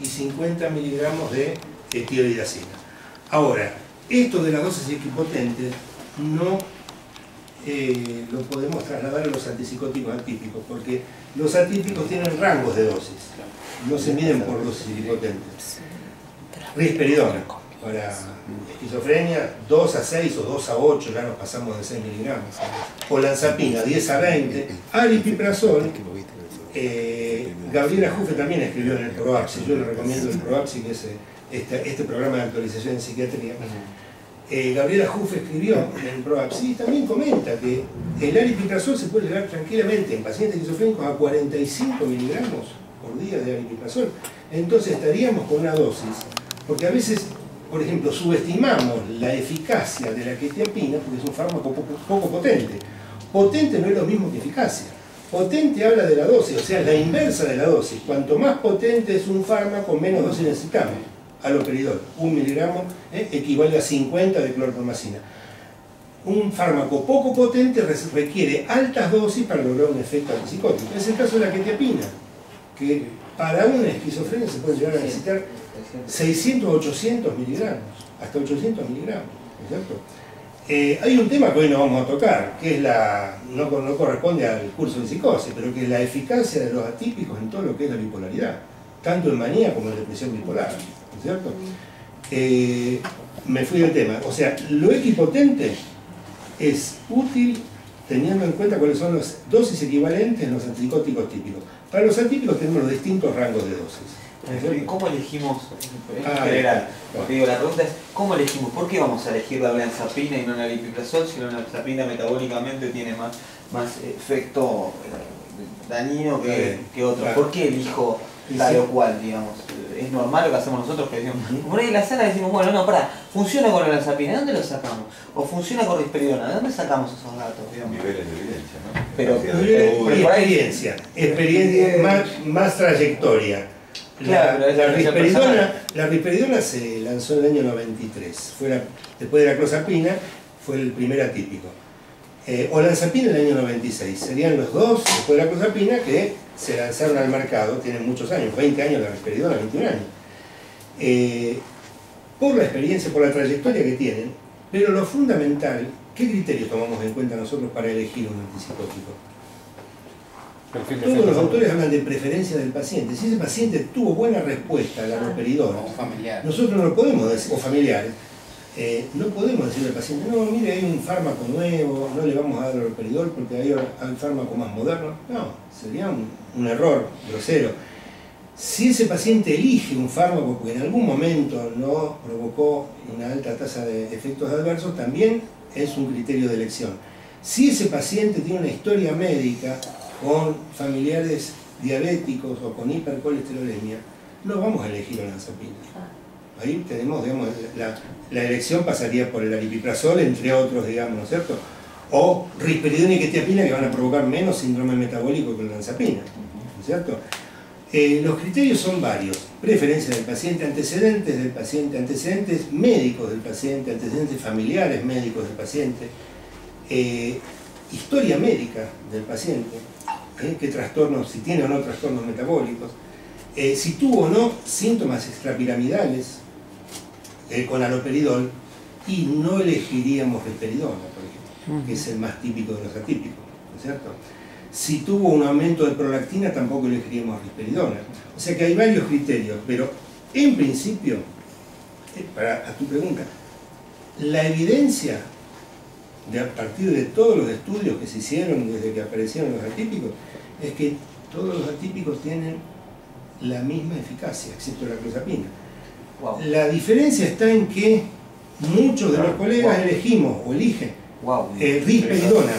y 50 miligramos de etiodidacina. Ahora, esto de las dosis equipotentes no lo podemos trasladar a los antipsicóticos atípicos, porque los atípicos tienen rangos de dosis, no se miden por dosis equipotentes. Risperidona, para esquizofrenia, 2 a 6 o 2 a 8, ya nos pasamos de 6 miligramos. Olanzapina, 10 a 20. Aripiprazol, Gabriela Juffe también escribió en el PROAPSI, yo le recomiendo el PROAPSI, que es este programa de actualización en psiquiatría. Gabriela Juffe escribió en el PROAPSI y también comenta que el aripiprazol se puede llevar tranquilamente en pacientes esquizofrénicos a 45 miligramos por día de aripiprazol. Entonces estaríamos con una dosis, porque a veces, por ejemplo, subestimamos la eficacia de la quetiapina porque es un fármaco poco potente. Potente no es lo mismo que eficacia. Potente habla de la dosis, o sea, la inversa de la dosis. Cuanto más potente es un fármaco, menos dosis necesitamos. Haloperidol, 1 miligramo equivale a 50 de clorpromacina. Un fármaco poco potente requiere altas dosis para lograr un efecto antipsicótico. Es el caso de la quetiapina, que para una esquizofrenia se puede llegar a necesitar 600 o 800 miligramos, hasta 800 miligramos, ¿no es cierto? Hay un tema que hoy no vamos a tocar, que es no corresponde al curso de psicosis, pero que es la eficacia de los atípicos en todo lo que es la bipolaridad, tanto en manía como en depresión bipolar, ¿no es cierto? Me fui del tema, o sea, lo equipotente es útil teniendo en cuenta cuáles son las dosis equivalentes en los antipsicóticos típicos. Para los atípicos tenemos los distintos rangos de dosis. ¿Cómo elegimos en general? Porque digo, la pregunta es, ¿cómo elegimos? ¿Por qué vamos a elegir la olanzapina y no la aripiprazol si la olanzapina metabólicamente tiene más efecto dañino que otro? ¿Por qué elijo tal o cual, digamos? ¿Es normal lo que hacemos nosotros? Que decimos, por ahí en la sala decimos, bueno, no, pará, funciona con la olanzapina, ¿de dónde lo sacamos? O funciona con risperidona, ¿de dónde sacamos esos datos? Digamos? Niveles de evidencia, ¿no? Pero por ahí experiencia, más trayectoria. Claro, la risperidona se lanzó en el año 93, después de la clozapina, fue el primer atípico. Olanzapina en el año 96, serían los dos después de la clozapina que se lanzaron al mercado, tienen muchos años, 20 años la risperidona, 21 años. Por la experiencia, por la trayectoria que tienen, pero lo fundamental, ¿qué criterios tomamos en cuenta nosotros para elegir un antipsicótico? Todos los autores hablan de preferencia del paciente. Si ese paciente tuvo buena respuesta al haloperidol, nosotros no lo podemos decir, o familiares, no podemos decirle al paciente, no, mire, hay un fármaco nuevo, no le vamos a dar haloperidol porque hay un fármaco más moderno. No, sería un error grosero. Si ese paciente elige un fármaco porque en algún momento no provocó una alta tasa de efectos adversos, también es un criterio de elección. Si ese paciente tiene una historia médica con familiares diabéticos o con hipercolesterolemia, no vamos a elegir olanzapina. Ahí tenemos, digamos, la elección pasaría por el aripiprazol, entre otros, digamos, ¿no es cierto? O risperidona y quetiapina, que van a provocar menos síndrome metabólico que la olanzapina, ¿no es cierto? Los criterios son varios: preferencia del paciente, antecedentes médicos del paciente, antecedentes familiares médicos del paciente, historia médica del paciente, qué trastornos, si tiene o no trastornos metabólicos, si tuvo o no síntomas extrapiramidales con haloperidol, y no elegiríamos risperidona, por ejemplo, que es el más típico de los atípicos, ¿no es cierto? Si tuvo un aumento de prolactina, tampoco elegiríamos risperidona. O sea que hay varios criterios, pero en principio, a tu pregunta, la evidencia a partir de todos los estudios que se hicieron desde que aparecieron los atípicos, es que todos los atípicos tienen la misma eficacia, excepto la clozapina. Wow. La diferencia está en que muchos de los colegas elegimos o eligen risperidona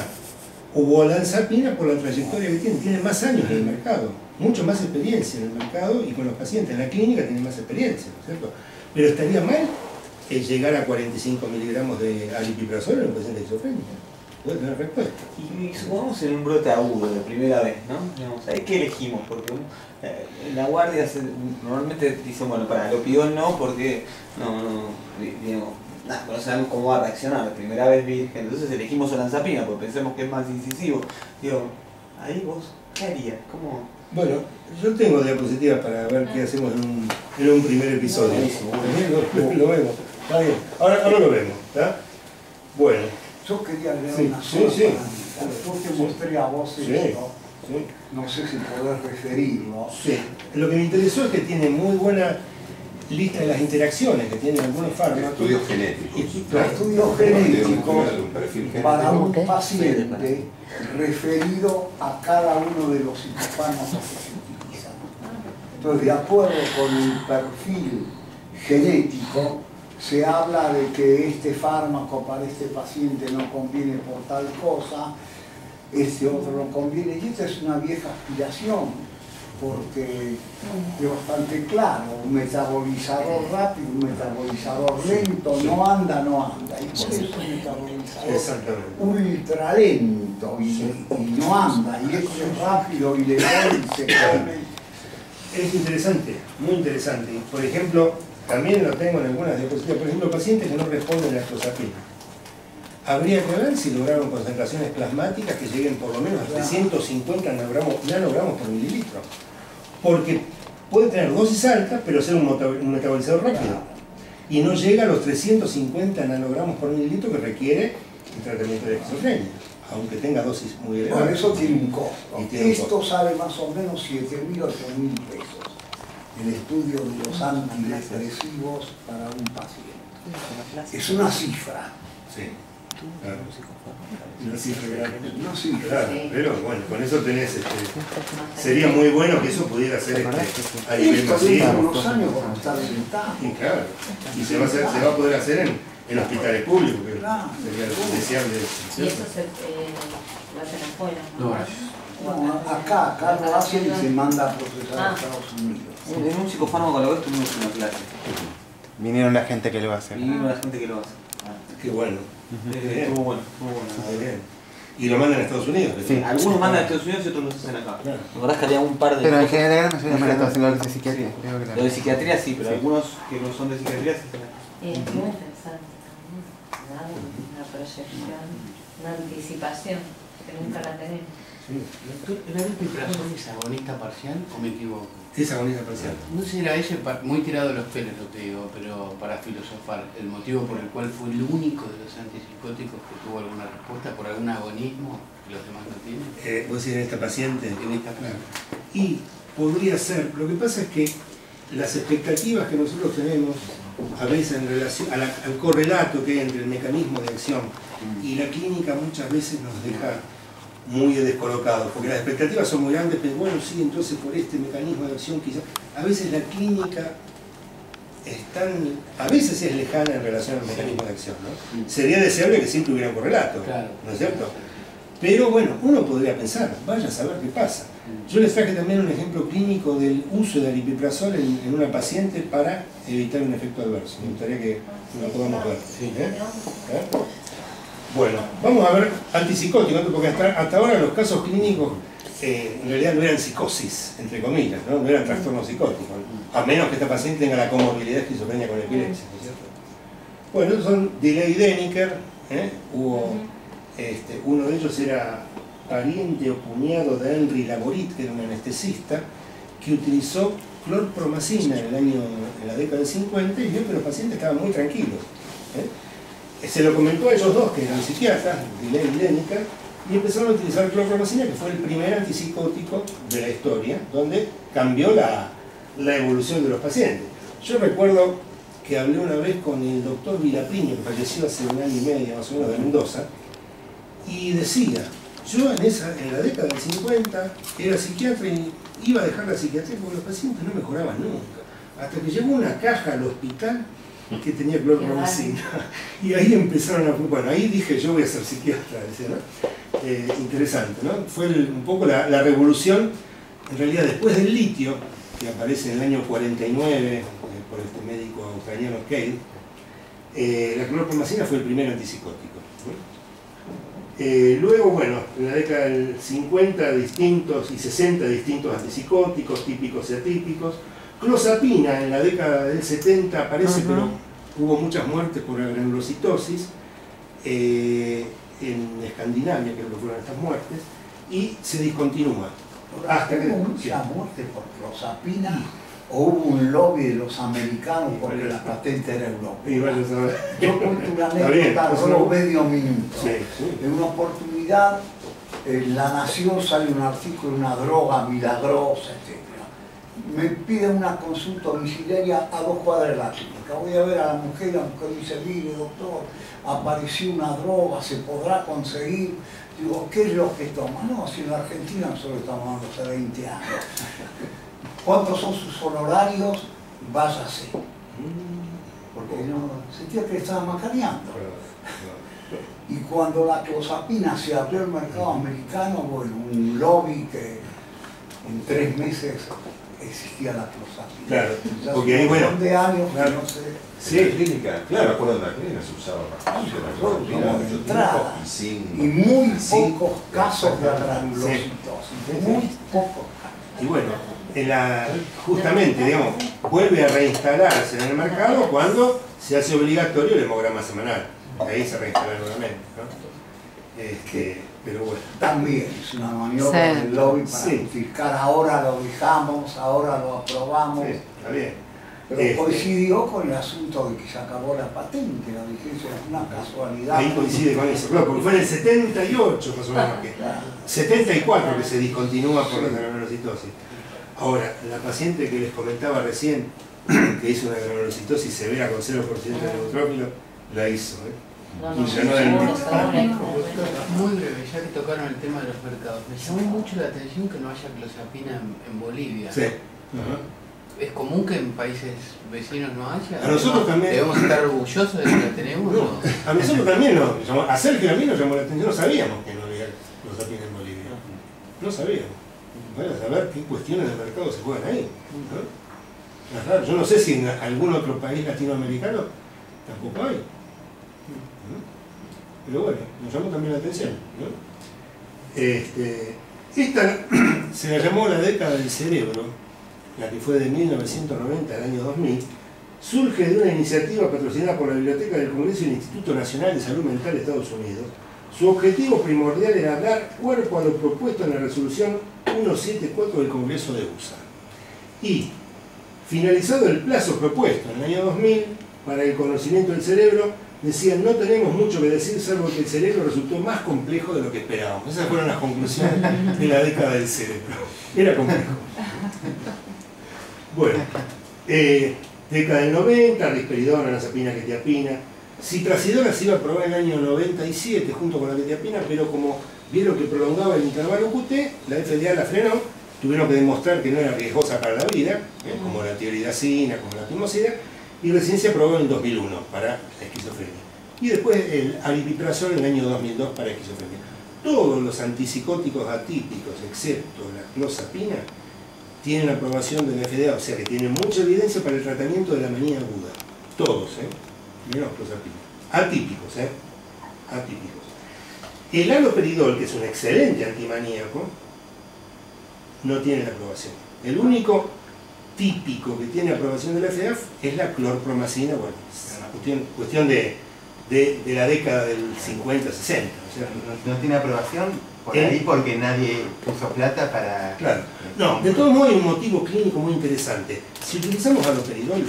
o olanzapina por la trayectoria que tienen. Tienen más años en el mercado, mucho más experiencia en el mercado y con los pacientes. En la clínica tienen más experiencia, ¿no es cierto? Pero estaría mal llegar a 45 miligramos de aripiprazol en un paciente esquizofrénico. Puede tener respuesta. Y supongamos en un brote agudo de primera vez, ¿no? Digamos, ¿ahí qué elegimos? Porque en la guardia normalmente dicen, bueno, para haloperidol no, porque digamos, no sabemos cómo va a reaccionar, la primera vez virgen, entonces elegimos olanzapina porque pensemos que es más incisivo. Digo, ahí vos, ¿qué harías? ¿Cómo? Bueno, yo tengo diapositivas para ver qué hacemos en un primer episodio. Lo vemos. Está bien. Ahora lo vemos. ¿Está? Bueno. Yo quería leer Sí, una sí, cosa. sí. Después te mostré a vos Sí, esto. sí. No sé si podés referirlo. Sí. Lo que me interesó es que tiene muy buena lista de las interacciones que tienen algunos fármacos. Estudios genéticos. Estudios genéticos para un Ok. paciente referido a cada uno de los psicofármacos que se utilizan. Entonces, de acuerdo con el perfil genético, se habla de que este fármaco para este paciente no conviene por tal cosa, este otro no conviene, y esta es una vieja aspiración, porque es bastante claro, un metabolizador rápido, un metabolizador lento, no anda, y por eso un metabolizador ultra lento y no anda, y este es rápido y le doy y se come. Es interesante, muy interesante. Por ejemplo, también lo tengo en algunas diapositivas, por ejemplo, pacientes que no responden a la clozapina. Habría que ver si lograron concentraciones plasmáticas que lleguen por lo menos a 350 nanogramos por mililitro. Porque puede tener dosis altas, pero ser un metabolizador rápido. Y no llega a los 350 nanogramos por mililitro que requiere el tratamiento de esquizofrenia, aunque tenga dosis muy elevadas. Bueno, eso tiene un costo. Y tiene un Esto costo. sale más o menos 7.000 o 8.000 pesos. El estudio de los antidepresivos para un paciente. Es una cifra. Sí. Claro. Una cifra grande. Una cifra. Claro, pero bueno, con eso tenés, sería muy bueno que eso pudiera ser a nivel Esto masivo. dentro de unos años vamos a estar sentados. Y claro, y se va a poder hacer en hospitales públicos, que Claro. sería deseable. Y eso se lo hacen afuera, ¿no? No, No, acá lo hacen y se manda a procesar a Estados Unidos. En un psicofármaco a la vez tuvimos una clase. Vinieron la gente que lo va a hacer. Y vino la gente que lo hace. Qué bueno. Estuvo bueno, estuvo Muy bueno. bien. Y lo mandan a Estados Unidos. Sí. Algunos mandan a Estados Unidos y otros los hacen acá. Claro. La verdad es que había un par de... Pero en general la mayoría de está haciendo algo de psiquiatría. Sí. Creo que la- Lo de psiquiatría sí, pero Sí. algunos que no son de psiquiatría sí están acá. Es muy interesante también, ¿verdad? Una proyección, una anticipación que nunca la tenemos. Doctor, ¿el aripiprazol es agonista parcial o me equivoco? Es agonista parcial. No será ese, muy tirado de los pelos lo que digo, pero para filosofar, el motivo por el cual fue el único de los antipsicóticos que tuvo alguna respuesta por algún agonismo que los demás no tienen. Vos decís en esta paciente. En esta Claro. Y podría ser, lo que pasa es que las expectativas que nosotros tenemos, a veces en relación al correlato que hay entre el mecanismo de acción y la clínica, muchas veces nos deja muy descolocados, porque las expectativas son muy grandes, pero bueno, sí, entonces por este mecanismo de acción quizás, a veces la clínica a veces es lejana en relación al mecanismo de acción, ¿no? Sería deseable que siempre hubiera un correlato, Claro. ¿no es cierto? Pero bueno, uno podría pensar, vaya a saber qué pasa. Yo les traje también un ejemplo clínico del uso de aripiprazol en una paciente para evitar un efecto adverso. Me gustaría que lo podamos ver. ¿Eh? Bueno, vamos a ver antipsicóticos, porque hasta ahora los casos clínicos en realidad no eran psicosis, entre comillas, no eran trastornos psicóticos, a menos que esta paciente tenga la comorbilidad de esquizofrenia con epilepsia, ¿no es cierto? Bueno, estos son Delay Deniker, hubo, uno de ellos era pariente o cuñado de Henry Laborit, que era un anestesista, que utilizó clorpromacina en la década del 50 y vio que los pacientes estaban muy tranquilos. Se lo comentó a ellos dos, que eran psiquiatras, Delay y Deniker, y empezaron a utilizar clorpromacina, que fue el primer antipsicótico de la historia, donde cambió la evolución de los pacientes. Yo recuerdo que hablé una vez con el doctor Vilapriño, que falleció hace un año y medio más o menos, de Mendoza, y decía, yo en la década del 50 era psiquiatra y iba a dejar la psiquiatría porque los pacientes no mejoraban nunca. Hasta que llegó una caja al hospital que tenía clorpromacina. Y ahí empezaron a... Bueno, ahí dije, yo voy a ser psiquiatra, decía, ¿no? Interesante, ¿no? Fue un poco la revolución, en realidad después del litio, que aparece en el año 49 por este médico australiano Cade, la clorpromacina fue el primer antipsicótico, ¿no? Luego, bueno, en la década del 50 distintos y 60 distintos antipsicóticos, típicos y atípicos. Clozapina en la década del 70 aparece, pero hubo muchas muertes por granulocitosis en Escandinavia, creo que fueron estas muertes, y se discontinúa. Hasta que... ¿Hubo mucha muerte por clozapina o hubo un lobby de los americanos porque la patente era europea? Y vaya a saber. Yo cuento una Está bien, anécdota, pues, solo medio minuto. Sí, sí. En una oportunidad, en La Nación sale un artículo de una droga milagrosa, etc. Me piden una consulta domiciliaria a 2 cuadras de la clínica. Voy a ver a la mujer dice, mire doctor, apareció una droga, ¿se podrá conseguir? Digo, ¿qué es lo que toma? No, si en la Argentina nosotros estamos dando hace 20 años. ¿Cuántos son sus honorarios? Váyase. Porque no, sentía que le estaba macaneando. Y cuando la clozapina se abrió el mercado americano, bueno, un lobby que en 3 meses existía la clozapina. Claro, ya porque ahí, bueno, de años claro. que no sé. Sí, En la clínica, claro, recuerdo en la clínica se usaba bastante la clozapina Como mucho entrada. tiempo Y muy sin- pocos casos de exactamente. granulocitosis. Muy pocos casos. y bueno, justamente, digamos, vuelve a reinstalarse en el mercado cuando se hace obligatorio el hemograma semanal. Ahí se reinstala nuevamente, ¿no? Pero bueno. También es una maniobra Sí. del lobby para Sí. justificar, ahora lo dejamos, ahora lo aprobamos. Sí, está bien. Pero coincidió con el asunto de que se acabó la patente, la vigencia, es una casualidad. Ahí coincide con eso, claro, porque fue en el 78 más o menos, que 74 que se discontinúa por la granulocitosis. Ahora, la paciente que les comentaba recién, que hizo una granulocitosis severa con 0% de neutrófilo, la hizo, No, Y no, ya no era el seguro, mismo. seguro. Muy breve, ya que tocaron el tema de los mercados. Me llamó mucho la atención que no haya clozapina en Bolivia. Sí. Ajá. ¿Es común que en países vecinos no haya? A nosotros también. ¿Debemos estar orgullosos de que la tenemos? No, ¿O? a nosotros también nos llamó, a Sergio y a mí nos llamó la atención, no sabíamos que no había clozapina en Bolivia. No sabíamos. Bueno, saber qué cuestiones de mercado se juegan ahí, ¿no? Es raro. Yo no sé si en algún otro país latinoamericano tampoco hay. ¿No? Pero bueno, nos llamó también la atención, ¿no? Esta se la llamó la década del cerebro, la que fue de 1990 al año 2000, surge de una iniciativa patrocinada por la Biblioteca del Congreso y el Instituto Nacional de Salud Mental de Estados Unidos. Su objetivo primordial era dar cuerpo a lo propuesto en la resolución 174 del Congreso de USA. Y, finalizado el plazo propuesto en el año 2000 para el conocimiento del cerebro, decían, no tenemos mucho que decir, salvo que el cerebro resultó más complejo de lo que esperábamos. Esas fueron las conclusiones de la década del cerebro. Era complejo. Bueno, década del 90, risperidona, olanzapina, quetiapina. Citracidona se iba a probar en el año 97 junto con la quetiapina, pero como vieron que prolongaba el intervalo QT, la FDA la frenó, tuvieron que demostrar que no era riesgosa para la vida, como la tioridacina, como la timosina, y recién se aprobó en 2001 para la esquizofrenia. Y después el aripiprazol en el año 2002 para esquizofrenia. Todos los antipsicóticos atípicos, excepto la clozapina, tienen aprobación de la FDA, o sea que tienen mucha evidencia para el tratamiento de la manía aguda. Todos, menos clozapina. Atípicos, atípicos. El haloperidol, que es un excelente antimaníaco, no tiene la aprobación. El único típico que tiene aprobación de la FDA es la clorpromacina, bueno, es una cuestión de la década del 50-60. O sea, No tiene aprobación por ahí porque nadie puso plata para... Claro. No, de todos modos hay un motivo clínico muy interesante. Si utilizamos haloperidol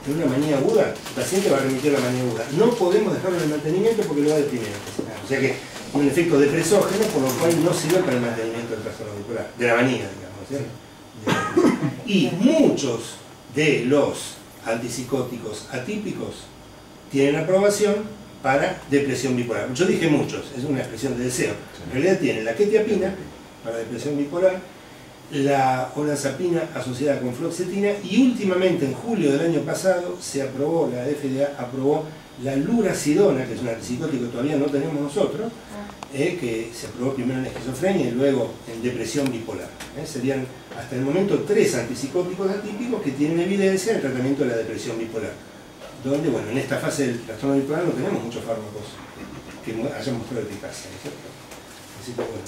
en una manía aguda, el paciente va a remitir la manía aguda. No podemos dejarlo en el mantenimiento porque lo va a deprimir. O sea que tiene un efecto depresógeno, por lo cual no sirve para el mantenimiento del trastorno bipolar, de la manía, digamos, ¿cierto? Y muchos de los antipsicóticos atípicos tienen aprobación para depresión bipolar. Yo dije muchos, es una expresión de deseo. En realidad tienen la quetiapina para depresión bipolar, la olanzapina asociada con fluoxetina y últimamente en julio del año pasado se aprobó, la FDA aprobó la luracidona, que es un antipsicótico que todavía no tenemos nosotros, que se aprobó primero en esquizofrenia y luego en depresión bipolar. Serían hasta el momento 3 antipsicóticos atípicos que tienen evidencia en el tratamiento de la depresión bipolar. Donde, bueno, en esta fase del trastorno bipolar no tenemos muchos fármacos que hayan mostrado eficacia, ¿no es cierto? Así que bueno,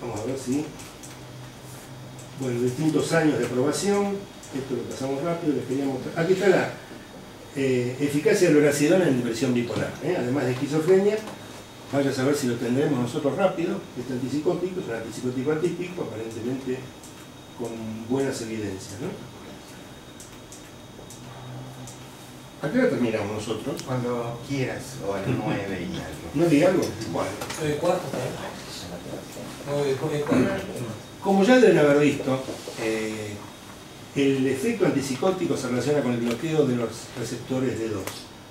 vamos a ver si... Bueno, distintos años de aprobación, esto lo pasamos rápido, les quería mostrar. Aquí está la eficacia de la luracidona en depresión bipolar, además de esquizofrenia, vaya a saber si lo tendremos nosotros rápido. Este antipsicótico es un antipsicótico atípico, aparentemente con buenas evidencias, ¿no? ¿A qué hora terminamos nosotros? Cuando quieras, o a las 9 y algo. ¿No diga algo? Bueno. 9:15. Como ya deben haber visto, el efecto antipsicótico se relaciona con el bloqueo de los receptores D2,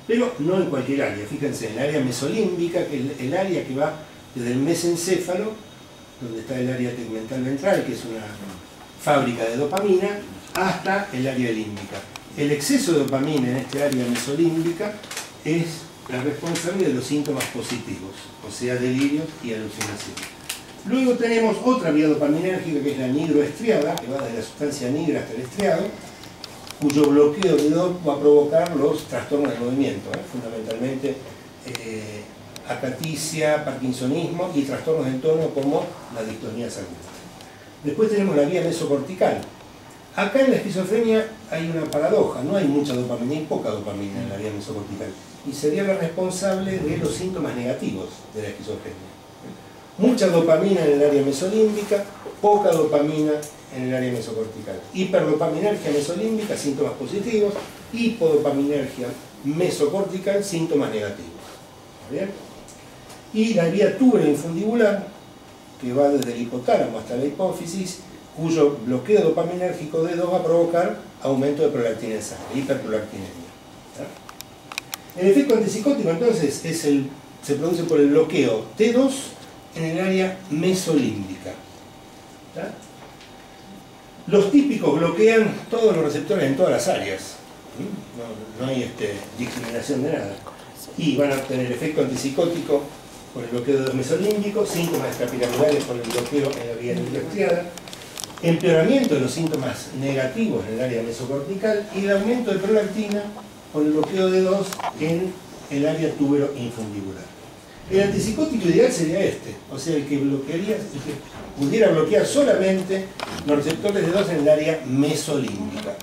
pero no en cualquier área. Fíjense, en el área mesolímbica, que es el área que va desde el mesencéfalo, donde está el área tegmental ventral, que es una fábrica de dopamina, hasta el área límbica. El exceso de dopamina en este área mesolímbica es la responsable de los síntomas positivos, o sea, delirios y alucinaciones. Luego tenemos otra vía dopaminérgica, que es la nigroestriada, que va desde la sustancia nigra hasta el estriado, cuyo bloqueo de DOP va a provocar los trastornos del movimiento, fundamentalmente acaticia, parkinsonismo y trastornos del tono como la distonía aguda. Después tenemos la vía mesocortical. Acá en la esquizofrenia hay una paradoja, no hay mucha dopamina, hay poca dopamina en la vía mesocortical, y sería la responsable de los síntomas negativos de la esquizofrenia. Mucha dopamina en el área mesolímbica, poca dopamina en el área mesocortical. Hiperdopaminergia mesolímbica, síntomas positivos, hipodopaminergia mesocortical, síntomas negativos. ¿Bien? Y la vía túbero-infundibular, que va desde el hipotálamo hasta la hipófisis, cuyo bloqueo dopaminérgico de D2 va a provocar aumento de prolactina en sangre, hiperprolactinemia. El efecto antipsicótico entonces se produce por el bloqueo T2 en el área mesolímbica. Los típicos bloquean todos los receptores en todas las áreas. No hay discriminación de nada. Y van a obtener efecto antipsicótico por el bloqueo de D2 mesolímbico, síntomas extrapiramidales por el bloqueo en la vía nigroestriada, empeoramiento de los síntomas negativos en el área mesocortical y el aumento de prolactina por el bloqueo de D2 en el área túbero-infundibular. El antipsicótico ideal sería este, o sea, el que pudiera bloquear solamente los receptores de D2 en el área mesolímbica.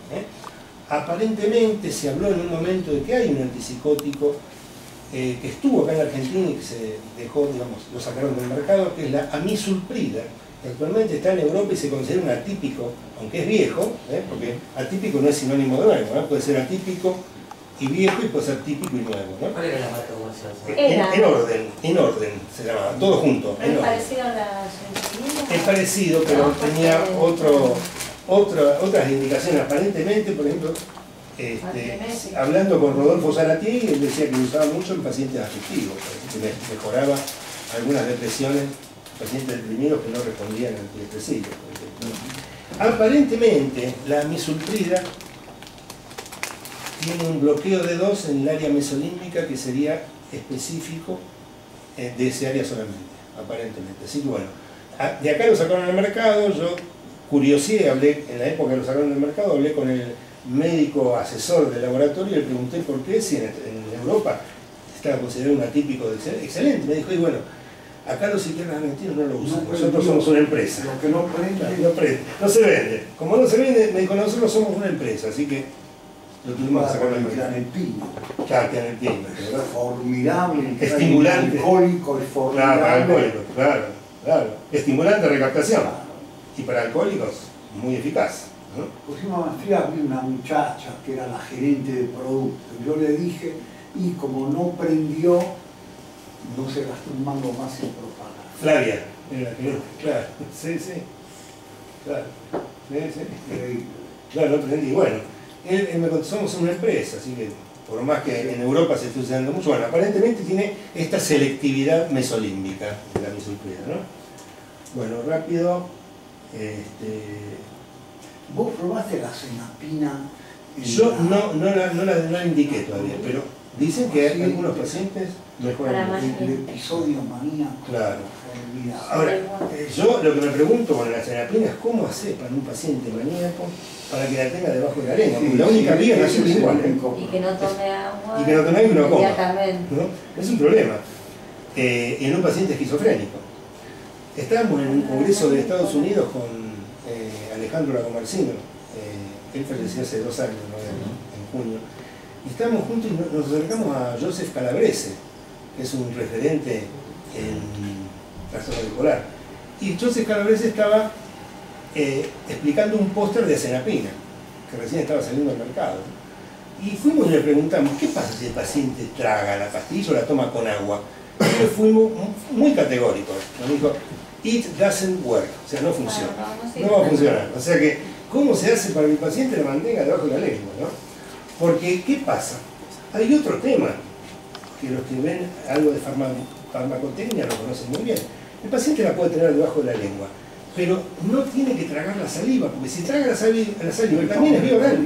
Aparentemente se habló en un momento de que hay un antipsicótico que estuvo acá en Argentina y que se dejó, digamos, lo sacaron del mercado, que es la amisulprida, que actualmente está en Europa y se considera un atípico, aunque es viejo, porque atípico no es sinónimo de nuevo, puede ser atípico y viejo y puede ser típico y nuevo. ¿Cuál era la marca comercial? En orden se llamaba, todo junto. ¿Es parecido a la insulina? Es parecido, pero No, tenía otras indicaciones. Aparentemente, por ejemplo, hablando con Rodolfo Zaratiegui, él decía que lo usaba mucho en pacientes afectivos, que mejoraba algunas depresiones, pacientes deprimidos que no respondían al antidepresivos. Aparentemente, la amisulprida tiene un bloqueo de D2 en el área mesolímbica que sería específico de ese área solamente, aparentemente. Así que bueno, de acá lo sacaron al mercado, yo curioseé, hablé, en la época que lo sacaron al mercado, hablé con el médico asesor del laboratorio y le pregunté por qué, si en Europa estaba considerado un atípico excelente. Me dijo, y bueno, acá los psiquiatras argentinos no lo usan, nosotros somos una empresa. Lo que no prende, no se vende. Como no se vende, me dijo, nosotros somos una empresa, así que lo tuvimos que sacar al mercado. Claro, tianepino. Es formidable. Estimulante. Alcohólico es formidable. Claro, para alcohólicos, claro. Estimulante de recaptación. Y para alcohólicos, muy eficaz. Pusimos a maestría, había una muchacha que era la gerente de producto. Yo le dije, y como no prendió, no se gastó un mango más en propaganda. Flavia, claro, sí. Claro, sí. Claro, no prendí. Bueno, él me contestó, somos una empresa, así que por más que en Europa se esté usando mucho, bueno, aparentemente tiene esta selectividad mesolímbica de la amisulprida, ¿no? Bueno, rápido. ¿Vos probaste la senapina? Yo no la indiqué todavía, pero dicen que hay algunos pacientes mejoran el episodio maníaco. Claro. Ahora, yo lo que me pregunto con la senapina es cómo hacer para un paciente maníaco para que la tenga debajo de la lengua, porque la única vía es hacer igual. Y que no tome agua. Y que no tome agua y no coma. Inmediatamente. ¿No? Es un problema. En un paciente esquizofrénico. Estábamos en un congreso de Estados Unidos con Alejandro Lagomarsino, él falleció hace 2 años, en junio, y estábamos juntos y nos acercamos a Joseph Calabrese, que es un referente en trastorno bipolar. Y entonces Calabrese estaba explicando un póster de acenapina, que recién estaba saliendo al mercado. Y fuimos y le preguntamos, ¿qué pasa si el paciente traga la pastilla o la toma con agua? Y fuimos muy categóricos. Nos dijo, it doesn't work, o sea, no funciona. No va a funcionar. O sea que, ¿cómo se hace para que el paciente la mantenga debajo de la lengua, ¿no? Porque, ¿qué pasa? Hay otro tema, que los que ven algo de farmacotecnia lo conocen muy bien. El paciente la puede tener debajo de la lengua, pero no tiene que tragar la saliva, porque si traga la saliva también es vía oral.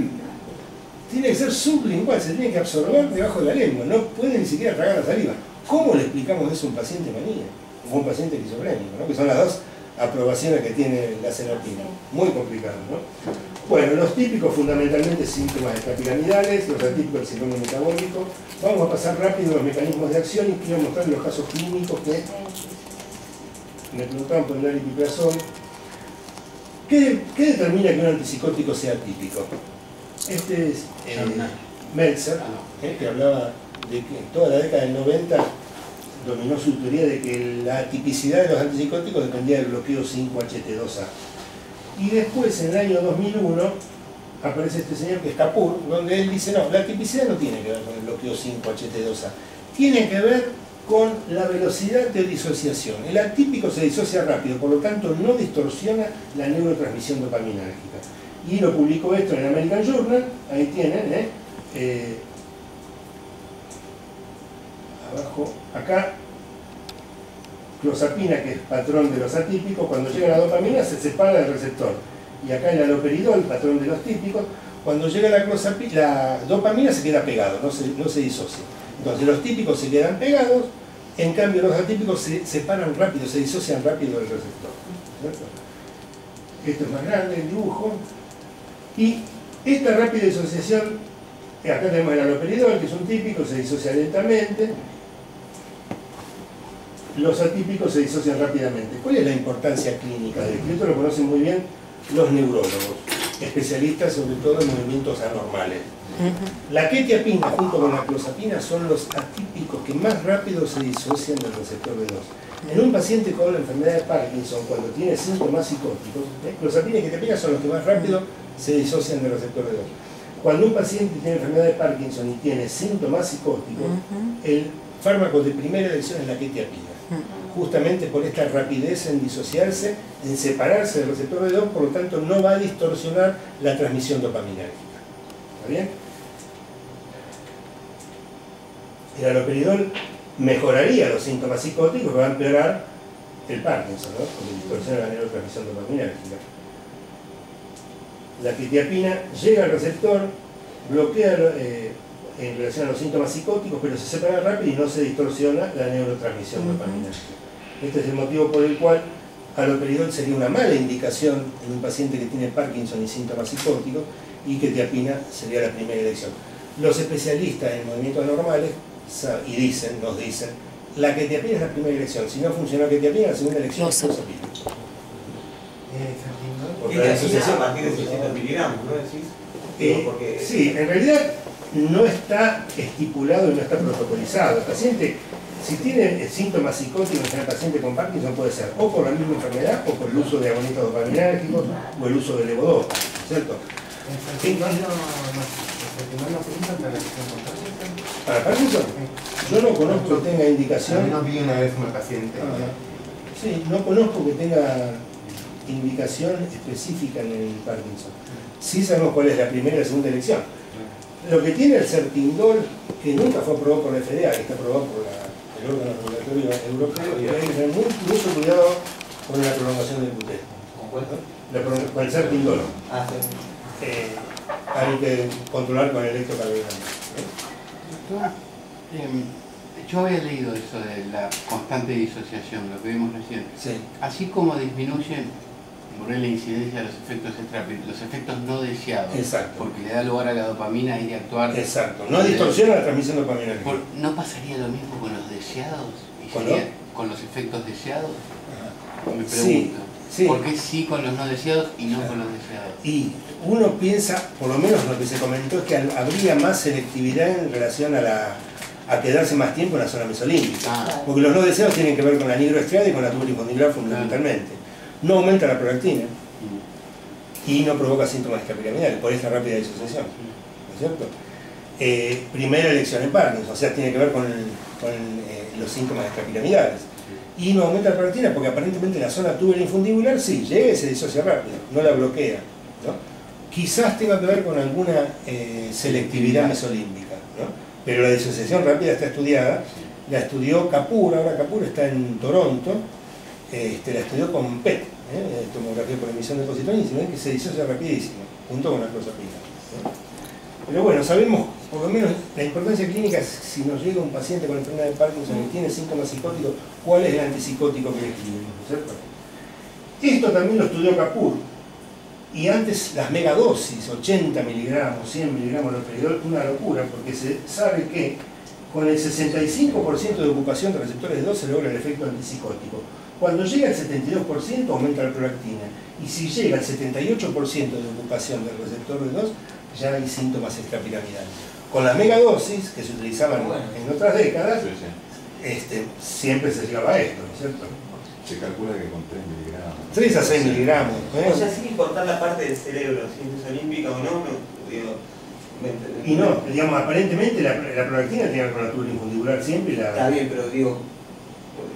Tiene que ser sublingual, se tiene que absorber debajo de la lengua, no puede ni siquiera tragar la saliva. ¿Cómo le explicamos eso a un paciente manía o a un paciente esquizofrénico, ¿no? Que son las dos aprobaciones que tiene la acenapina? Muy complicado, ¿no? Bueno, los típicos fundamentalmente síntomas extrapiramidales, los atípicos del síndrome metabólico. Vamos a pasar rápido los mecanismos de acción y quiero mostrar los casos clínicos que me preguntaban por el aripiprazol. ¿Qué determina que un antipsicótico sea típico? Este es Meltzer, que hablaba de que en toda la década del 90 dominó su teoría de que la tipicidad de los antipsicóticos dependía del bloqueo 5-HT2A. Y después, en el año 2001, aparece este señor que es Kapoor, donde él dice, no, la tipicidad no tiene que ver con el bloqueo 5-HT2A, tiene que ver con la velocidad de disociación. El atípico se disocia rápido, por lo tanto no distorsiona la neurotransmisión dopaminérgica. Y lo publicó esto en el American Journal, ahí tienen, abajo, acá, clozapina, que es patrón de los atípicos, cuando llega la dopamina se separa del receptor. Y acá el haloperidol, patrón de los típicos, cuando llega la dopamina se queda pegado, no se disocia. Entonces los típicos se quedan pegados, en cambio los atípicos se separan rápido, se disocian rápido del receptor. ¿Cierto? Esto es más grande, el dibujo. Y esta rápida disociación, acá tenemos el haloperidol, que es un típico, se disocia lentamente. Los atípicos se disocian rápidamente. ¿Cuál es la importancia clínica de esto? Esto lo conocen muy bien los neurólogos, especialistas sobre todo en movimientos anormales. La quetiapina junto con la clozapina son los atípicos que más rápido se disocian del receptor B2. En un paciente con la enfermedad de Parkinson, cuando tiene síntomas psicóticos, clozapina y quetiapina son los que más rápido se disocian del receptor B2. Cuando un paciente tiene enfermedad de Parkinson y tiene síntomas psicóticos, el fármaco de primera elección es la quetiapina. Justamente por esta rapidez en disociarse, en separarse del receptor B2, por lo tanto no va a distorsionar la transmisión dopaminérgica. ¿Está bien? El haloperidol mejoraría los síntomas psicóticos, va a empeorar el Parkinson, ¿no? Porque distorsiona la neurotransmisión dopaminérgica. La quetiapina llega al receptor, bloquea en relación a los síntomas psicóticos, pero se separa rápido y no se distorsiona la neurotransmisión dopaminérgica. Este es el motivo por el cual haloperidol sería una mala indicación en un paciente que tiene Parkinson y síntomas psicóticos, y quetiapina sería la primera elección. Los especialistas en movimientos anormales nos dicen, la quetiapina es la primera elección. Si no funciona quetiapina, la segunda elección es clozapina. Porque la asociación a partir de 600 miligramos, ¿no decís? Sí, en realidad no está estipulado y no está protocolizado. El paciente, si tiene síntomas psicóticos en el paciente con Parkinson, puede ser o por la misma enfermedad o por el uso de agonistas dopaminérgicos o el uso de levodopa, ¿cierto? ¿Para Parkinson? Yo no conozco que tenga indicación. No vi una vez un paciente. Sí, no conozco que tenga indicación específica en el Parkinson. Sí sabemos cuál es la primera y la segunda elección. Lo que tiene el Certindol, que nunca fue aprobado por la FDA, que está aprobado por el órgano regulatorio europeo, y hay que tener mucho cuidado con la prolongación del QT. ¿Con cuál? Con el Certindol. Sí. Hay que controlar con el electrocardiograma. Yo había leído eso de la constante disociación, lo que vimos recién. Sí. Así como disminuyen la incidencia de los efectos no deseados. Exacto. Porque le da lugar a la dopamina y de actuar. Exacto. No distorsiona la transmisión dopaminérgica. ¿No pasaría lo mismo con los deseados? ¿Con los efectos deseados? Me pregunto. Sí. ¿Por qué sí con los no deseados y no con los deseados? Y uno piensa, por lo menos lo que se comentó, es que habría más selectividad en relación a a quedarse más tiempo en la zona mesolímbica. Ah, Porque los no deseados tienen que ver con la nigroestriada y con la tubula infundibular fundamentalmente. No aumenta la prolactina y no provoca síntomas extrapiramidales por esta rápida disociación. ¿No es cierto? Primera elección en Parkinson, o sea, tiene que ver con los síntomas extrapiramidales. Y no aumenta la prolactina porque aparentemente la zona tubular infundibular sí, llega y se disocia rápido, no la bloquea, ¿no? Quizás tenga que ver con alguna selectividad mesolímbica, ¿no? Pero la disociación rápida está estudiada, la estudió Kapoor, ahora Kapoor está en Toronto, la estudió con PET, tomografía por emisión de positronina, y ven que se disocia rapidísimo, junto con la clozapina, ¿no? Pero bueno, sabemos por lo menos la importancia clínica, si nos llega un paciente con enfermedad de Parkinson y tiene síntomas psicóticos, cuál es el antipsicótico que le escribimos, ¿cierto? Esto también lo estudió Kapoor, y antes las megadosis, 80 miligramos, 100 miligramos de haloperidol, una locura, porque se sabe que con el 65% de ocupación de receptores de 2 se logra el efecto antipsicótico. Cuando llega al 72% aumenta la prolactina, y si llega al 78% de ocupación del receptor de 2, ya hay síntomas extrapiramidales. Con la megadosis, que se utilizaban en otras décadas, siempre se llegaba a esto, ¿no es cierto? Se calcula que con 3 miligramos. 3 a 6 miligramos. O sea, sin importar la parte del cerebro, si es olímpica o no, digo... Y no, digamos, aparentemente la prolactina tiene que ver con la tubula infundibular siempre y la... Está bien, pero digo,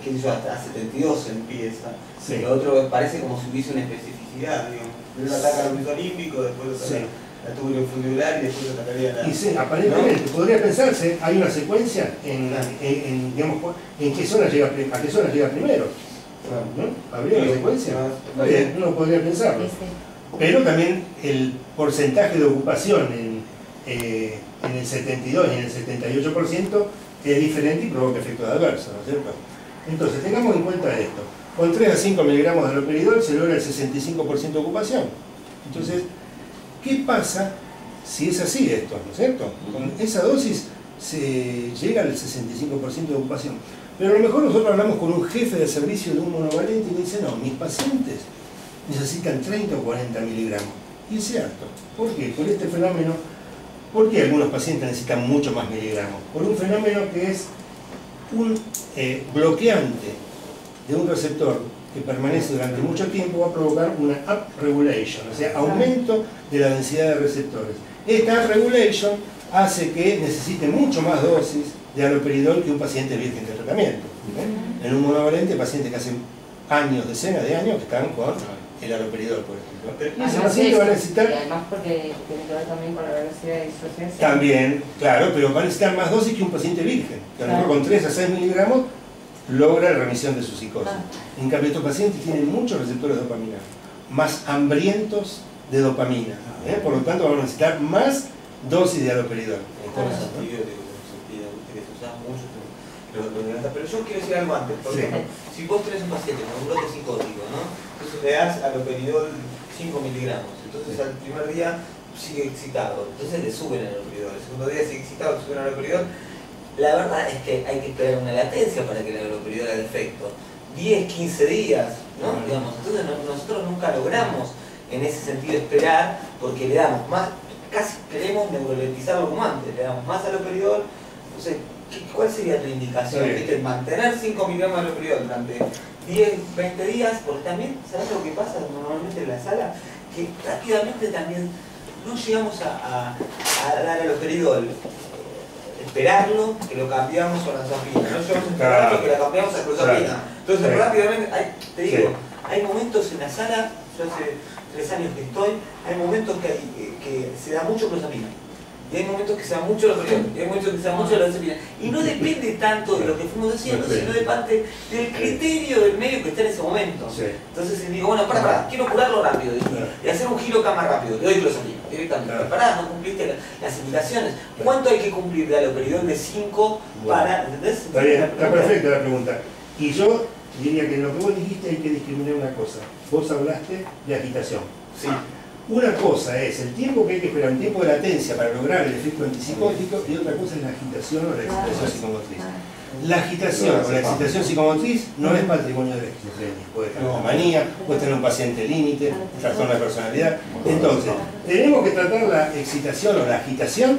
qué sé yo, hasta 72 empieza. Sí. Lo otro parece como si hubiese una especificidad, digo. Primero ataca al glúteo olímpico, después ataca la tubula infundibular y después atacaría la... Y sí, aparentemente, ¿no? Podría pensarse, hay una secuencia digamos, en qué zona llega, a qué zona llega primero. ¿No? ¿Habría una secuencia? Uno podría pensarlo. Pero también el porcentaje de ocupación en el 72 y en el 78% es diferente y provoca efectos adversos, ¿no es cierto? Entonces, tengamos en cuenta esto. Con 3 a 5 miligramos de haloperidol se logra el 65% de ocupación. Entonces, ¿qué pasa si es así esto, ¿no es cierto? Con esa dosis se llega al 65% de ocupación. Pero a lo mejor nosotros hablamos con un jefe de servicio de un monovalente y me dice, no, mis pacientes necesitan 30 o 40 miligramos. Y es cierto. ¿Por qué? Por este fenómeno. ¿Por qué algunos pacientes necesitan mucho más miligramos? Por un fenómeno que es un bloqueante de un receptor que permanece durante mucho tiempo, va a provocar una upregulation, o sea, aumento de la densidad de receptores. Esta upregulation hace que necesite mucho más dosis de haloperidol que un paciente virgen de tratamiento. En un monovalente, pacientes que hacen años, decenas de años, que están con el haloperidol, por ejemplo. Y ese paciente va a necesitar... Y además porque tiene que ver también con la velocidad de disociación. También, claro, pero va a necesitar más dosis que un paciente virgen, que a lo mejor con 3 a 6 miligramos logra la remisión de su psicosis. En cambio, estos pacientes tienen muchos receptores de dopamina, más hambrientos de dopamina. Por lo tanto, van a necesitar más dosis de haloperidol. Pero yo quiero decir algo antes, por ejemplo, si vos tenés un paciente con un brote psicótico, ¿no? Entonces le das haloperidol 5 miligramos, entonces al primer día sigue excitado, entonces le suben el haloperidol, el segundo día sigue excitado, le suben el haloperidol. La verdad es que hay que esperar una latencia para que el haloperidol haga efecto, 10, 15 días, ¿no? Digamos, entonces nosotros nunca logramos en ese sentido esperar, porque le damos más, casi queremos neuroleptizarlo como antes, le damos más haloperidol. Entonces, ¿cuál sería tu indicación? ¿Viste? Mantener 5 miligramos de haloperidol durante 10, 20 días, porque también, ¿sabes lo que pasa normalmente en la sala? Que rápidamente también no llegamos a dar haloperidol, esperarlo, que lo cambiamos con la clozapina, no llegamos a esperarlo, que la cambiamos a clozapina. Entonces rápidamente, te digo, hay momentos en la sala, yo hace 3 años que estoy, hay momentos que se da mucho clozapina. Y hay momentos que se da mucho haloperidol, y hay momentos que se da mucho haloperidol. Y no depende tanto de lo que fuimos haciendo, sino depende del criterio del medio que está en ese momento. Entonces digo, bueno, para, quiero curarlo rápido, y hacer un giro cama rápido, le doy clozapina directamente. Pará, no cumpliste las indicaciones. ¿Cuánto hay que cumplir de haloperidol de 5 para, ¿entendés? Está bien, está perfecta la pregunta. Y yo diría que en lo que vos dijiste hay que discriminar una cosa. Vos hablaste de agitación. Sí. Una cosa es el tiempo que hay que esperar, un tiempo de latencia para lograr el efecto antipsicótico, y otra cosa es la agitación o la excitación psicomotriz. La agitación o la excitación psicomotriz no es patrimonio de la esquizofrenia. Puede tener una manía, puede tener un paciente límite, trastorno de personalidad. Entonces, tenemos que tratar la excitación o la agitación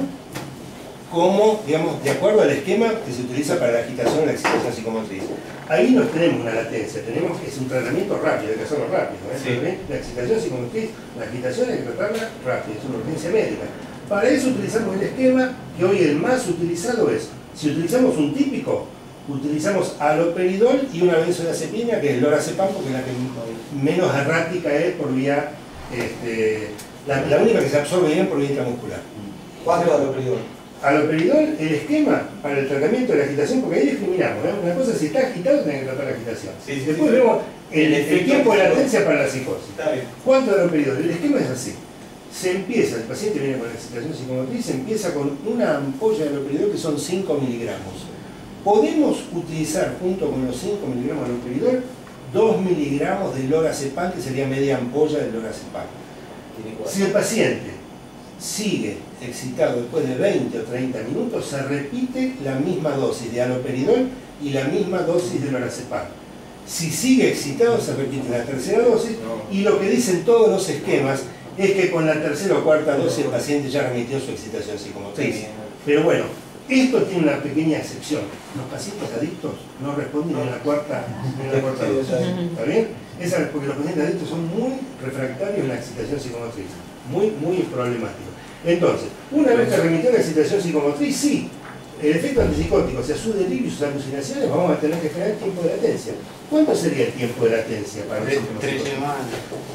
como, digamos, de acuerdo al esquema que se utiliza para la agitación y la excitación psicomotriz. Ahí no tenemos una latencia, es un tratamiento rápido, hay que hacerlo rápido. Sí. La excitación psicomotriz, la agitación hay que tratarla rápido, es una urgencia médica. Para eso utilizamos el esquema que hoy el más utilizado es, si utilizamos un típico, utilizamos aloperidol y una benzodiazepina, que es el lorazepam, porque es la que menos errática es por vía, la única que se absorbe bien por vía intramuscular. ¿Cuánto aloperidol? Aloperidol, el esquema para el tratamiento de la agitación, porque ahí discriminamos, ¿eh? Una cosa es si está agitado, tenés que tratar la agitación. Sí, Después vemos el tiempo de latencia para la psicosis. Está bien. ¿Cuánto de aloperidol? El esquema es así. Se empieza, el paciente viene con la excitación psicomotriz, se empieza con una ampolla de aloperidol que son 5 miligramos. Podemos utilizar junto con los 5 miligramos de aloperidol 2 miligramos de lorazepam, que sería media ampolla de lorazepam. Si el paciente sigue excitado después de 20 o 30 minutos, se repite la misma dosis de aloperidol y la misma dosis de lorazepam. Si sigue excitado, se repite la tercera dosis, y lo que dicen todos los esquemas es que con la tercera o cuarta dosis el paciente ya remitió su excitación psicomotriz. Pero bueno, esto tiene una pequeña excepción. Los pacientes adictos no responden en la cuarta dosis. ¿Está bien? Porque los pacientes adictos son muy refractarios en la excitación psicomotriz. Muy problemático. Entonces, una vez que remitió la excitación psicomotriz, sí, el efecto antipsicótico, o sea, su delirio y sus alucinaciones, vamos a tener que generar tiempo de latencia. ¿Cuánto sería el tiempo de latencia para los síntomas 3 psicóticos? semanas.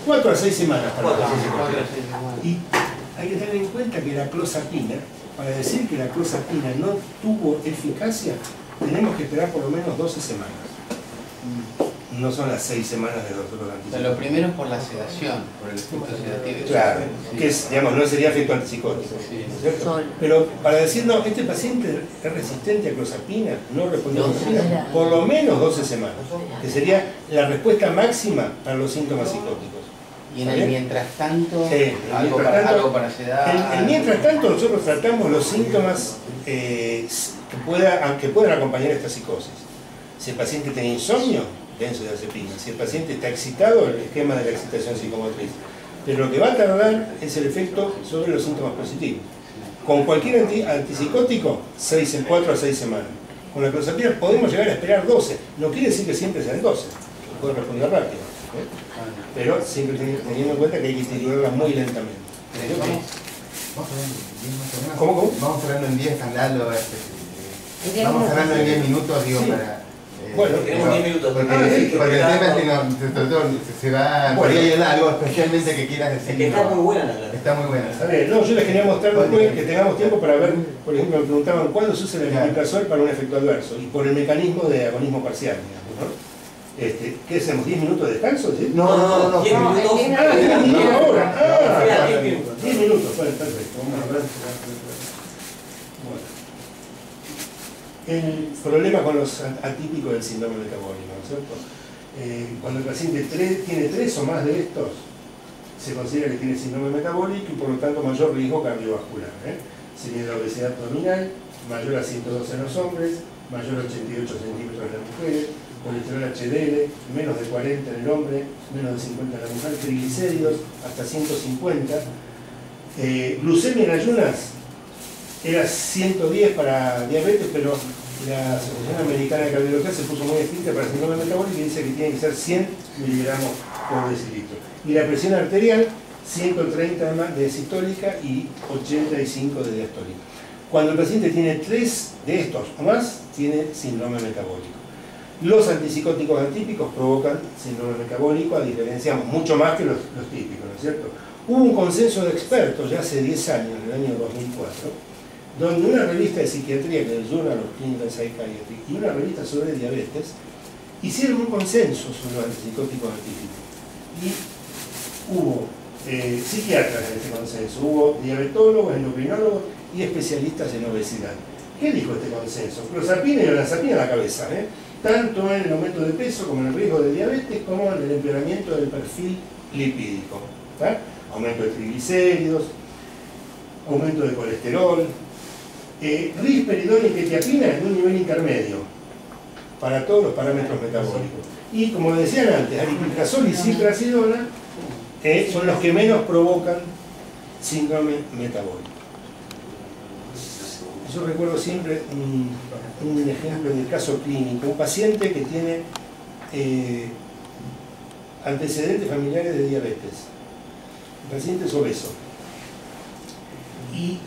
4 a 6 semanas para los 4 síntomas a psicóticos. 6 semanas. Y hay que tener en cuenta que la clozapina, para decir que la clozapina no tuvo eficacia, tenemos que esperar por lo menos 12 semanas. No son las 6 semanas de los otros O sea, antipsicóticos. lo primero es por la sedación, por el efecto sedativo. Claro, Sí. que es, digamos, no sería efecto antipsicótico, Sí. ¿no es cierto? Sol. Pero para decir, no, este paciente es resistente a clozapina, no respondió a clozapina, por lo menos 12 semanas, que sería la respuesta máxima para los síntomas psicóticos. Y en el mientras tanto, Sí, algo, mientras tanto, algo para sedar. mientras tanto, nosotros tratamos los síntomas que puedan acompañar esta psicosis. Si el paciente tiene insomnio, benzodiazepina. Si el paciente está excitado, el esquema de la excitación psicomotriz. Pero lo que va a tardar es el efecto sobre los síntomas positivos. Con cualquier antipsicótico, 4 a 6 semanas. Con la clozapina podemos llegar a esperar 12. No quiere decir que siempre sean 12. Puede responder rápido. Pero siempre teniendo en cuenta que hay que titularla muy lentamente. ¿Cómo? Vamos cerrando en 10, Lalo. Diez Vamos minutos. cerrando en 10 minutos, digo, Sí. para... Bueno, tenemos 10 minutos. Porque Ah, sí, el tema es que se va... Bueno. Por ahí hay algo especialmente que quieras decir. Es que está muy buena la clase. Está muy buena. a ver, no, yo les quería mostrar después que tengamos tiempo para ver, por ejemplo, me preguntaban cuándo se usa el aripiprazol para un efecto adverso y por el mecanismo de agonismo parcial, digamos, ¿no? ¿Qué hacemos? ¿10 minutos de descanso? ¿Sí? No. 10 minutos. Ah, 10 minutos ahora. Espera, 10 10 minutos. minutos, bueno, perfecto. Vamos a ver. Bueno. El problema con los atípicos del síndrome metabólico, ¿no es cierto? Cuando el paciente tiene 3 o más de estos, se considera que tiene síndrome metabólico y por lo tanto mayor riesgo cardiovascular. Sería la obesidad abdominal, mayor a 112 en los hombres, mayor a 88 centímetros en las mujeres, colesterol HDL, menos de 40 en el hombre, menos de 50 en la mujer, triglicéridos hasta 150, glucemia en ayunas era 110 para diabetes, pero la Asociación Americana de Cardiología se puso muy estricta para el síndrome metabólico y dice que tiene que ser 100 miligramos por decilitro. Y la presión arterial, 130 de sistólica y 85 de diastólica. Cuando el paciente tiene 3 de estos o más, tiene síndrome metabólico. Los antipsicóticos atípicos provocan síndrome metabólico, a diferencia mucho más que los típicos, ¿no es cierto? Hubo un consenso de expertos ya hace 10 años, en el año 2004, donde una revista de psiquiatría, que es el Journal of Clinical Psychiatry, y una revista sobre diabetes, hicieron un consenso sobre los antipsicóticos atípicos. Y hubo psiquiatras en este consenso, hubo diabetólogos, endocrinólogos y especialistas en obesidad. ¿Qué dijo este consenso? Clozapina y olanzapina a la cabeza, tanto en el aumento de peso como en el riesgo de diabetes, como en el empeoramiento del perfil lipídico. ¿Tá? Aumento de triglicéridos, aumento de colesterol, risperidona y quetiapina en un nivel intermedio para todos los parámetros metabólicos. Y como decían antes, aripiprazol y ciprasidona son los que menos provocan síndrome metabólico. yo recuerdo siempre un ejemplo del caso clínico, un paciente que tiene antecedentes familiares de diabetes. El paciente es obeso y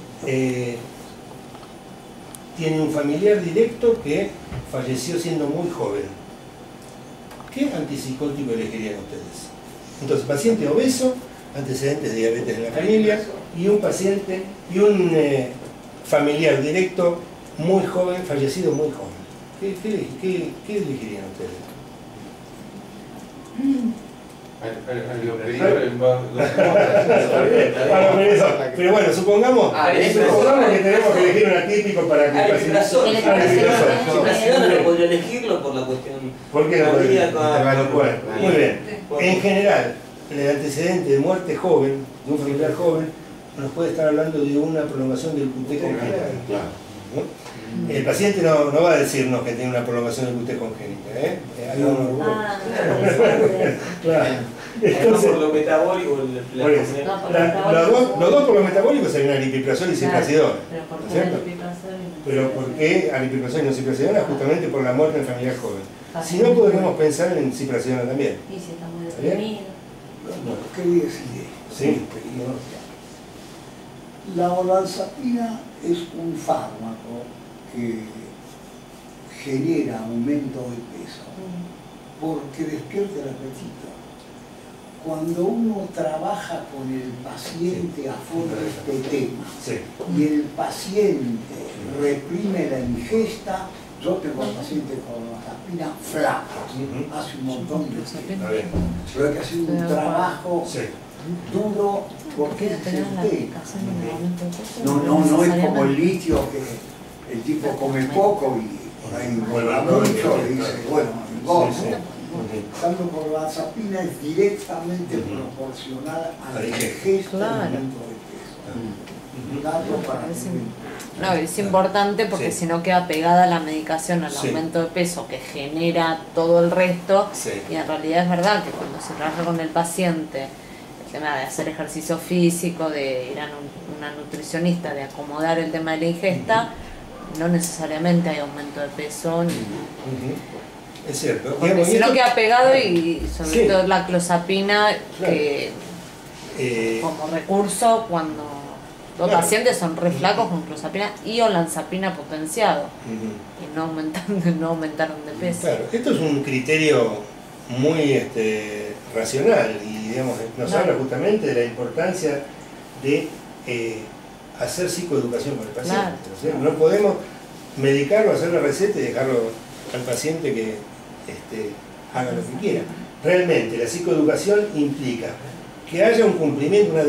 tiene un familiar directo que falleció siendo muy joven. ¿Qué antipsicótico elegirían ustedes? Entonces, paciente obeso, antecedentes de diabetes en la familia, y un paciente y un familiar directo muy joven, fallecido muy joven. ¿Qué elegirían ustedes? Pero bueno, supongamos que tenemos que elegir un atípico para que el Yo no podría elegirlo por la cuestión. ¿Por qué no podría? Bueno, muy bien. En general, el antecedente de muerte joven, de un familiar joven, nos puede estar hablando de una prolongación del QT congénita. ¿No? El paciente no va a decirnos que tiene una prolongación del QT congénita, claro. Entonces, por lo metabólico, los dos por lo metabólico serían aripiprazol y ciprasidona. Pero ¿por qué aripiprazol y no ciprasidona? Justamente por la muerte del familiar joven. Si no, podríamos pensar en ciprasidona también. Y si está muy deprimido. Quería decir esto. Sí. La olanzapina es un fármaco que genera aumento de peso porque despierta el apetito. Cuando uno trabaja con el paciente a fondo este tema y el paciente reprime la ingesta, yo tengo al paciente con olanzapina flaco, hace un montón de tiempo, pero hay que hacer un trabajo duro porque es el tema. No es como el litio que el tipo come poco y por ahí vuelve mucho y dice, bueno, engordo. Tanto por la olanzapina es directamente proporcional al gesto del aumento de peso. Dato para no, es importante porque si no queda pegada la medicación al aumento de peso que genera todo el resto, y en realidad es verdad que cuando se trabaja con el paciente el tema de hacer ejercicio físico, de ir a una nutricionista, de acomodar el tema de la ingesta, no necesariamente hay aumento de peso es cierto. Porque si no queda pegado y sobre todo la clozapina que como recurso cuando los pacientes son re flacos con clozapina y olanzapina potenciado y no aumentaron de peso. Claro, esto es un criterio muy racional y digamos, nos habla justamente de la importancia de hacer psicoeducación con el paciente. Claro. No podemos medicarlo, hacer la receta y dejarlo al paciente que haga lo que quiera. Realmente la psicoeducación implica que haya un cumplimiento, una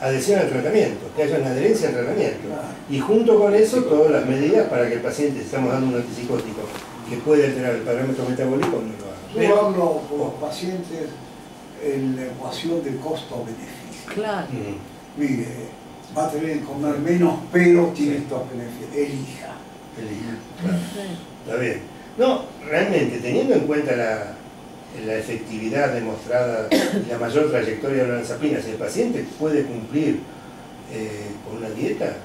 adhesión al tratamiento, que haya una adherencia al tratamiento. Y junto con eso todas las medidas para que el paciente, estamos dando un antipsicótico que puede alterar el parámetro metabólico, no lo haga. Yo hablo con los pacientes en la ecuación de costo-beneficio. Claro. Mire, va a tener que comer menos, pero tiene estos beneficios. Elija. Claro. Está bien. No, realmente, teniendo en cuenta la efectividad demostrada y la mayor trayectoria de la olanzapina, si el paciente puede cumplir con una dieta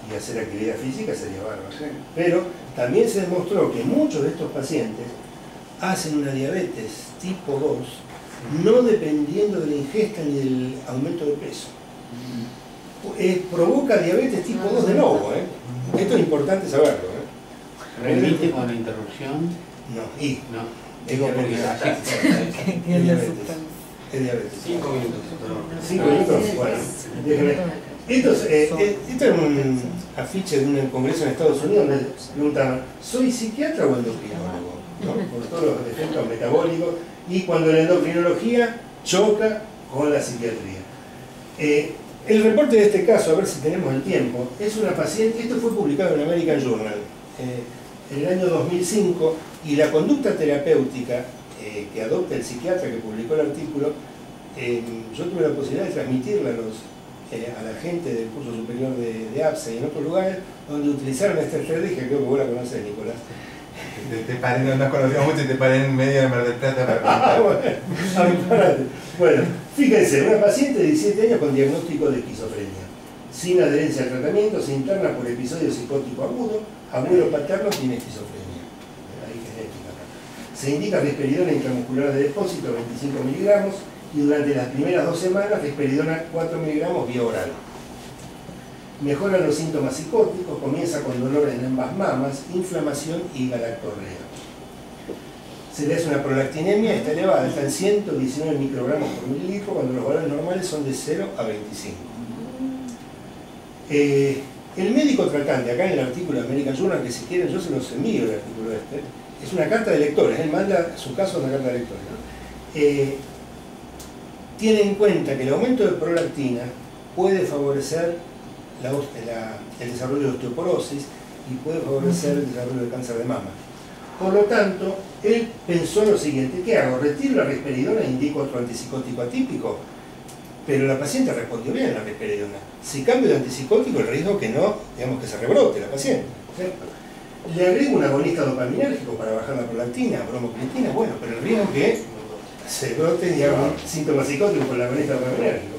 y hacer actividad física, sería bárbaro. Pero también se demostró que muchos de estos pacientes hacen una diabetes tipo 2, no dependiendo de la ingesta ni del aumento de peso. Provoca diabetes tipo 2 de nuevo. Esto es importante saberlo. ¿Remite con la interrupción? No. Digo porque Es diabetes. 5 minutos. 5 minutos, bueno. Esto es un afiche de un congreso en Estados Unidos donde preguntaban, ¿soy psiquiatra o endocrinólogo? Por todos los efectos metabólicos, y cuando la endocrinología choca con la psiquiatría. El reporte de este caso, a ver si tenemos el tiempo, es una paciente, esto fue publicado en American Journal en el año 2005, y la conducta terapéutica que adopta el psiquiatra que publicó el artículo, yo tuve la posibilidad de transmitirla a la gente del curso superior de APSA y en otros lugares donde utilizaron esta estrategia. Creo que vos la conocés, Nicolás. Te paré, no nos conocíamos mucho y te paré en medio de Mar del Plata para bueno, fíjense, una paciente de 17 años con diagnóstico de esquizofrenia. sin adherencia al tratamiento, se interna por episodio psicótico agudo, abuelo paterno tiene esquizofrenia. Ahí genética. Se indica risperidona intramuscular de depósito 25 miligramos y durante las primeras 2 semanas risperidona 4 miligramos vía oral. Mejoran los síntomas psicóticos, comienza con dolor en ambas mamas, inflamación y galactorrea. Se le hace una prolactinemia, está elevada, está en 119 microgramos por mililitro, cuando los valores normales son de 0 a 25. El médico tratante, acá en el artículo de American Journal, que si quieren yo se los envío el artículo este, es una carta de lectores, él manda su caso a una carta de lectores, ¿no? Tiene en cuenta que el aumento de prolactina puede favorecer el desarrollo de osteoporosis y puede favorecer el desarrollo de cáncer de mama. Por lo tanto, él pensó lo siguiente: ¿qué hago? ¿Retiro la risperidona e indico otro antipsicótico atípico? Pero la paciente respondió bien a la risperidona. Si cambio de antipsicótico, el riesgo que no, digamos, que se rebrote la paciente, ¿cierto? Le agrego un agonista dopaminérgico para bajar la prolactina, bromocriptina, bueno, pero el riesgo que se brote, digamos, síntomas psicóticos con el agonista dopaminérgico.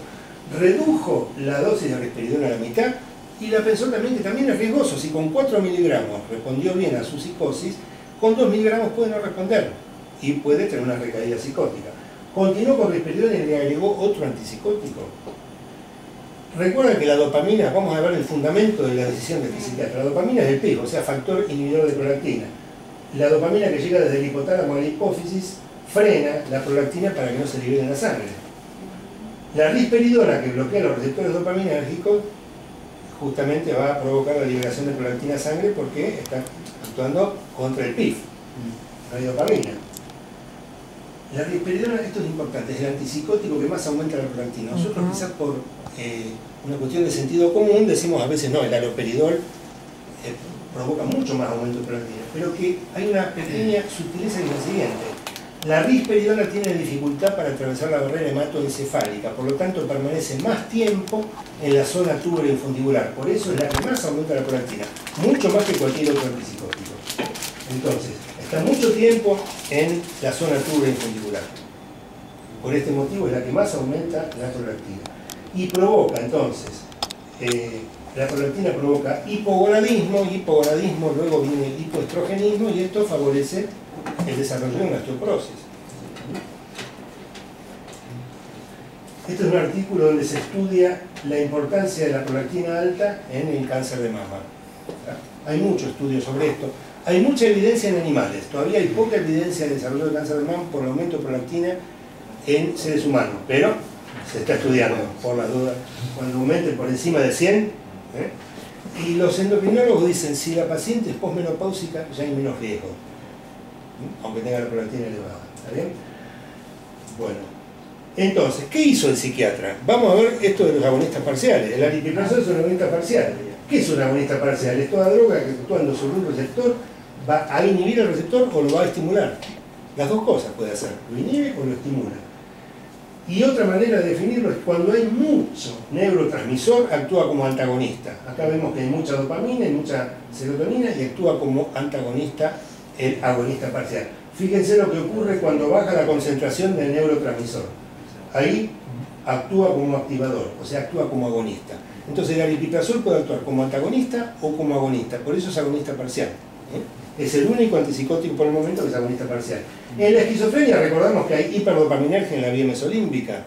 Redujo la dosis de risperidona a la mitad y la pensó también que también es riesgoso. Si con 4 miligramos respondió bien a su psicosis, con 2 miligramos puede no responder y puede tener una recaída psicótica. Continuó con risperidona y le agregó otro antipsicótico. Recuerda que la dopamina, vamos a ver el fundamento de la decisión de este psiquiatra, la dopamina es el PIG, o sea, factor inhibidor de prolactina. La dopamina que llega desde el hipotálamo a la hipófisis frena la prolactina para que no se libere en la sangre. La risperidona, que bloquea los receptores dopaminérgicos, justamente va a provocar la liberación de prolactina a sangre porque está actuando contra el PIF, no hay dopamina. La risperidona, esto es importante, es el antipsicótico que más aumenta la prolactina. Nosotros quizás por una cuestión de sentido común decimos a veces no, el haloperidol provoca mucho más aumento de prolactina, pero que hay una pequeña sutileza en la siguiente. La risperidona tiene dificultad para atravesar la barrera hematoencefálica, por lo tanto permanece más tiempo en la zona túbero-infundibular. Por eso es la que más aumenta la prolactina, mucho más que cualquier otro antipsicótico. Entonces, está mucho tiempo en la zona túbero-infundibular. Por este motivo es la que más aumenta la prolactina. Y provoca, entonces, la prolactina provoca hipogonadismo, luego viene el hipoestrogenismo y esto favorece el desarrollo de una osteoporosis. Este es un artículo donde se estudia la importancia de la prolactina alta en el cáncer de mama. Hay mucho estudio sobre esto. Hay mucha evidencia en animales. Todavía hay poca evidencia de desarrollo de cáncer de mama por el aumento de prolactina en seres humanos, pero se está estudiando, por las dudas. Cuando aumente por encima de 100, y los endocrinólogos dicen, si la paciente es posmenopáusica, ya hay menos riesgo, aunque tenga la prolactina elevada. ¿Está bien? Bueno, entonces, ¿qué hizo el psiquiatra? Vamos a ver esto de los agonistas parciales. El aripiprazol es un agonista parcial. ¿Qué es un agonista parcial? Es toda droga que actuando sobre un receptor va a inhibir el receptor o lo va a estimular. Las dos cosas puede hacer, lo inhibe o lo estimula. Y otra manera de definirlo es cuando hay mucho neurotransmisor, actúa como antagonista. Acá vemos que hay mucha dopamina y mucha serotonina y actúa como antagonista el agonista parcial. Fíjense lo que ocurre cuando baja la concentración del neurotransmisor. Ahí actúa como activador, o sea, actúa como agonista. Entonces el aripiprazol puede actuar como antagonista o como agonista, por eso es agonista parcial. Es el único antipsicótico por el momento que es agonista parcial. En la esquizofrenia recordamos que hay hiperdopaminergia en la vía mesolímbica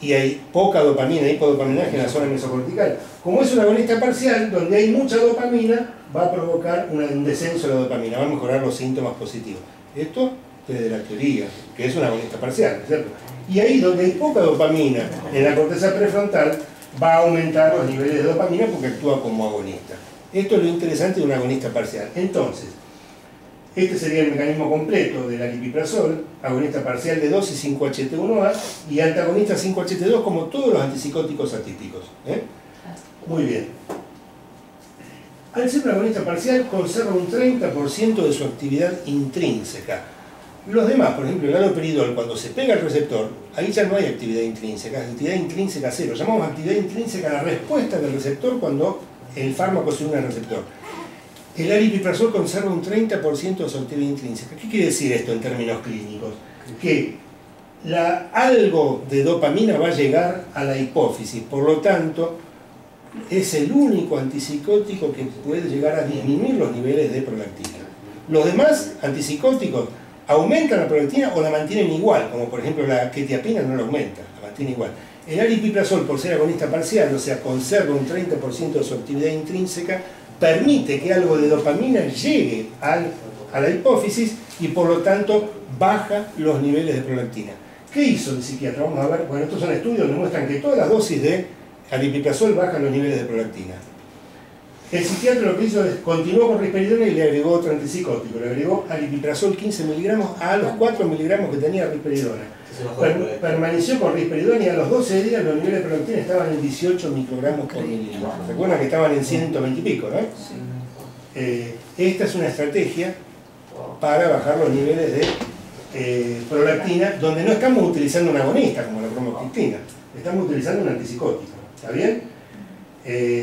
y hay poca dopamina, hipodopaminergia en la zona mesocortical. Como es un agonista parcial, donde hay mucha dopamina, va a provocar un descenso de la dopamina, va a mejorar los síntomas positivos. Esto desde la teoría, que es un agonista parcial, ¿cierto? Y ahí donde hay poca dopamina en la corteza prefrontal, va a aumentar los niveles de dopamina porque actúa como agonista. Esto es lo interesante de un agonista parcial. Entonces, este sería el mecanismo completo del aripiprazol, agonista parcial de dosis 5-HT1A y antagonista 5-HT2 como todos los antipsicóticos atípicos. Muy bien. Al ser un agonista parcial conserva un 30% de su actividad intrínseca. Los demás, por ejemplo el haloperidol, cuando se pega al receptor, ahí ya no hay actividad intrínseca, actividad intrínseca cero. Llamamos actividad intrínseca a la respuesta del receptor cuando el fármaco se une al receptor. El aripiprazol conserva un 30% de su actividad intrínseca. ¿Qué quiere decir esto en términos clínicos? Que algo de dopamina va a llegar a la hipófisis, por lo tanto, es el único antipsicótico que puede llegar a disminuir los niveles de prolactina. Los demás antipsicóticos aumentan la prolactina o la mantienen igual, como por ejemplo la quetiapina no la aumenta, la mantiene igual. El aripiprazol, por ser agonista parcial, o sea, conserva un 30% de su actividad intrínseca, permite que algo de dopamina llegue a la hipófisis y por lo tanto baja los niveles de prolactina. ¿Qué hizo el psiquiatra? Vamos a ver, bueno, estos son estudios donde muestran que todas las dosis de aripiprazol bajan los niveles de prolactina. El psiquiatra lo que hizo es, continuó con risperidona y le agregó otro antipsicótico, le agregó aripiprazol 15 miligramos a los 4 miligramos que tenía risperidona. Permaneció con risperidona y a los 12 días los niveles de prolactina estaban en 18 microgramos por mililitro. Recuerdan que estaban en 120 y pico, ¿no? Esta es una estrategia para bajar los niveles de prolactina, donde no estamos utilizando un agonista como la bromocriptina, estamos utilizando un antipsicótico. ¿Está bien?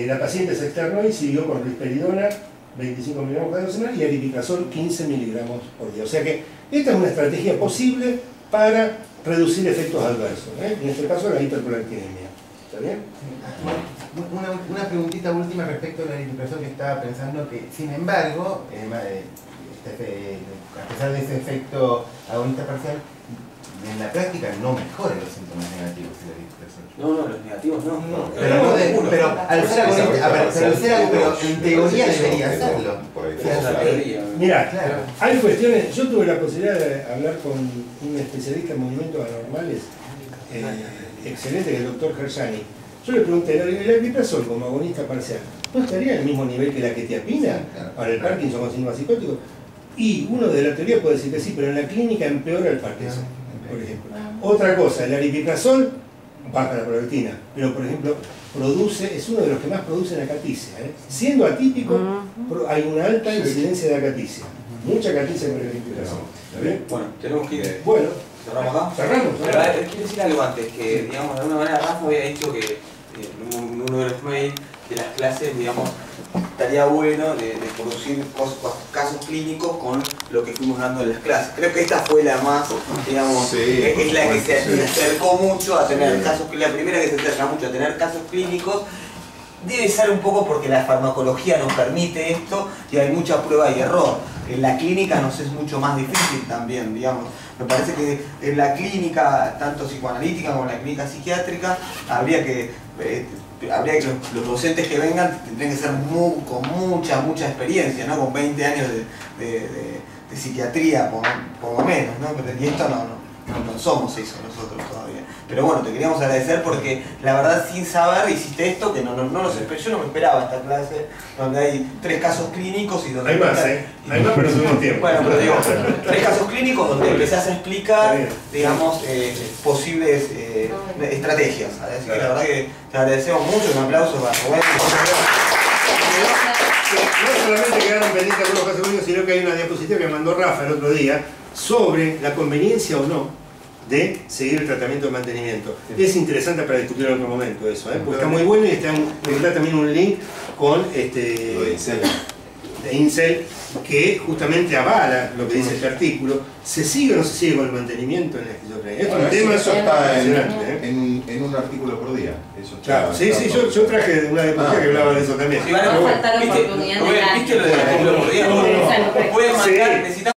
La paciente se externó y siguió con risperidona 25 miligramos cada 2 semanas y aripiprazol 15 miligramos por día. O sea que esta es una estrategia posible para reducir efectos adversos, en este caso la hiperprolactinemia. ¿Está bien? Una preguntita última respecto a la aripiprazol, que estaba pensando que, sin embargo, a pesar de ese efecto agonista parcial, en la práctica no mejora los síntomas negativos de la aripiprazol. No, los negativos no. Pero al ser agonista, pero en teoría debería hacerlo. Mira, hay cuestiones. Yo tuve la posibilidad de hablar con un especialista en movimientos anormales excelente, que es el doctor Hershani. Yo le pregunté, ¿el aripiprazol como agonista parcial no estaría en el mismo nivel que la quetiapina para el Parkinson con síntomas psicóticos? Y uno de la teoría puede decir que sí, pero en la clínica empeora el Parkinson, por ejemplo. Otra cosa, el aripiprazol baja la prolactina, pero por ejemplo es uno de los que más producen acaticia. Siendo atípico, hay una alta incidencia de acaticia. Mucha acaticia con el aripiprazol. ¿Está bien? Bueno, tenemos que ir. Bueno, ¿cerramos acá? Cerramos. Pero quiero decir algo antes, que digamos, de alguna manera Rafa había dicho que en uno de los mails de las clases, digamos, estaría bueno de producir casos clínicos con lo que fuimos dando en las clases. Creo que esta fue la más, digamos, es la que se acercó mucho a tener casos, la primera que se acerca mucho a tener casos clínicos. Debe ser un poco porque la farmacología nos permite esto y hay mucha prueba y error. En la clínica nos es mucho más difícil también, digamos. Me parece que en la clínica, tanto psicoanalítica como en la clínica psiquiátrica, habría que los docentes que vengan tendrían que ser con mucha experiencia, ¿no? Con 20 años de psiquiatría, por lo menos, ¿no? Y esto no somos eso nosotros todavía. Pero bueno, te queríamos agradecer porque la verdad sin saber hiciste esto que yo no me esperaba esta clase, donde hay 3 casos clínicos y donde... Hay más, hay más, pero tuvimos tiempo. Bueno, pero digo, 3 casos clínicos donde empezás a explicar, digamos, posibles estrategias. Así que la verdad que te agradecemos mucho, un aplauso para Rubén. No solamente quedaron pendientes algunos casos clínicos, sino que hay una diapositiva que mandó Rafa el otro día sobre la conveniencia o no de seguir el tratamiento de mantenimiento. Es interesante para discutir en otro momento eso, porque está muy bueno y está también un link con de Incel, que justamente avala lo que dice este artículo. ¿Se sigue o no se sigue con el mantenimiento en la esquizofrenia? Esto es un tema está en un artículo por día. Eso claro, sí, yo traje una diapositiva que hablaba de eso también. Sí, van a faltar oportunidades. ¿Viste lo del artículo por día? Pueden mandar, necesitamos